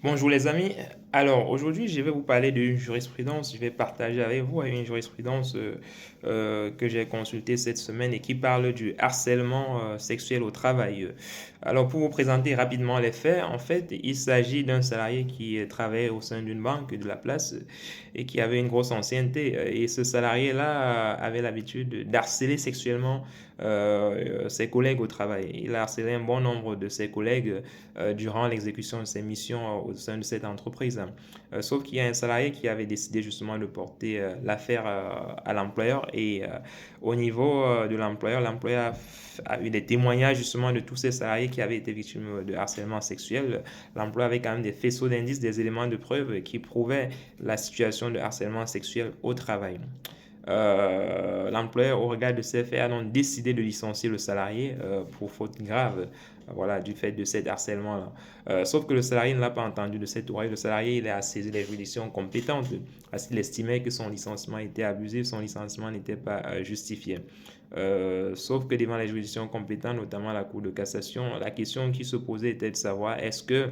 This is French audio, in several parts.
Bonjour les amis. Alors aujourd'hui, je vais vous parler d'une jurisprudence. Je vais partager avec vous une jurisprudence que j'ai consultée cette semaine et qui parle du harcèlement sexuel au travail. Alors pour vous présenter rapidement les faits, en fait, il s'agit d'un salarié qui travaillait au sein d'une banque de la place et qui avait une grosse ancienneté. Et ce salarié-là avait l'habitude d'harceler sexuellement ses collègues au travail. Il a harcelé un bon nombre de ses collègues durant l'exécution de ses missions au sein de cette entreprise. Sauf qu'il y a un salarié qui avait décidé justement de porter l'affaire à l'employeur et au niveau de l'employeur, l'employeur a eu des témoignages justement de tous ces salariés qui avaient été victimes de harcèlement sexuel. L'employeur avait quand même des faisceaux d'indices, des éléments de preuve qui prouvaient la situation de harcèlement sexuel au travail. L'employeur, au regard de ces faits, a donc décidé de licencier le salarié pour faute grave, voilà, du fait de cet harcèlement-là. Sauf que le salarié ne l'a pas entendu de cette oreille. Le salarié, il a saisi les juridictions compétentes parce qu'il estimait que son licenciement était abusif, son licenciement n'était pas justifié. Sauf que devant les juridictions compétentes, notamment la Cour de cassation, la question qui se posait était de savoir est-ce que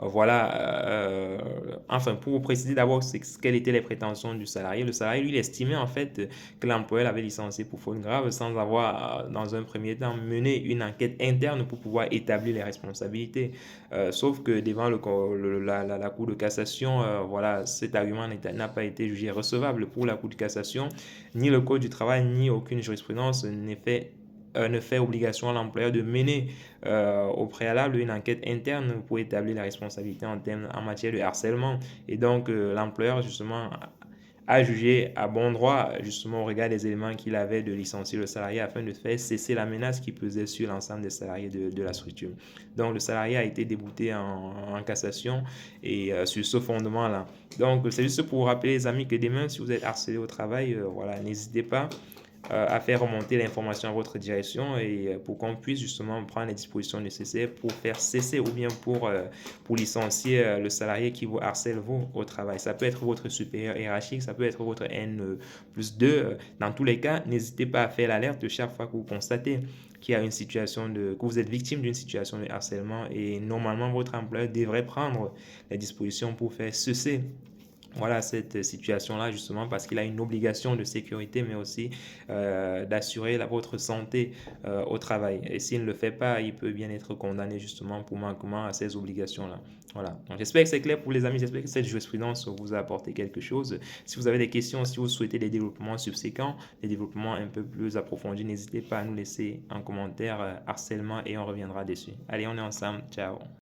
voilà, enfin, pour vous préciser d'abord quelles étaient les prétentions du salarié. Le salarié, lui, il estimait en fait que l'employeur l'avait licencié pour faute grave sans avoir, dans un premier temps, mené une enquête interne pour pouvoir établir les responsabilités. Sauf que devant la Cour de cassation, voilà, cet argument n'a pas été jugé recevable pour la Cour de cassation. Ni le Code du travail, ni aucune jurisprudence ne fait obligation à l'employeur de mener au préalable une enquête interne pour établir la responsabilité en matière de harcèlement. Et donc, l'employeur, justement, a jugé à bon droit, justement, au regard des éléments qu'il avait de licencier le salarié afin de faire cesser la menace qui pesait sur l'ensemble des salariés de la structure. Donc, le salarié a été débouté en cassation et sur ce fondement-là. Donc, c'est juste pour vous rappeler, les amis, que demain, si vous êtes harcelé au travail, voilà, n'hésitez pas à faire remonter l'information à votre direction et pour qu'on puisse justement prendre les dispositions nécessaires pour faire cesser ou bien pour licencier le salarié qui vous harcèle vous au travail. Ça peut être votre supérieur hiérarchique, ça peut être votre N plus 2. Dans tous les cas, n'hésitez pas à faire l'alerte chaque fois que vous constatez qu'il y a une situation que vous êtes victime d'une situation de harcèlement et normalement votre employeur devrait prendre les dispositions pour faire cesser voilà cette situation-là justement parce qu'il a une obligation de sécurité mais aussi d'assurer votre santé au travail. Et s'il ne le fait pas, il peut bien être condamné justement pour manquement à ces obligations-là. Voilà. Donc j'espère que c'est clair pour les amis, j'espère que cette jurisprudence vous a apporté quelque chose. Si vous avez des questions, si vous souhaitez des développements subséquents, des développements un peu plus approfondis, n'hésitez pas à nous laisser un commentaire harcèlement et on reviendra dessus. Allez, on est ensemble. Ciao.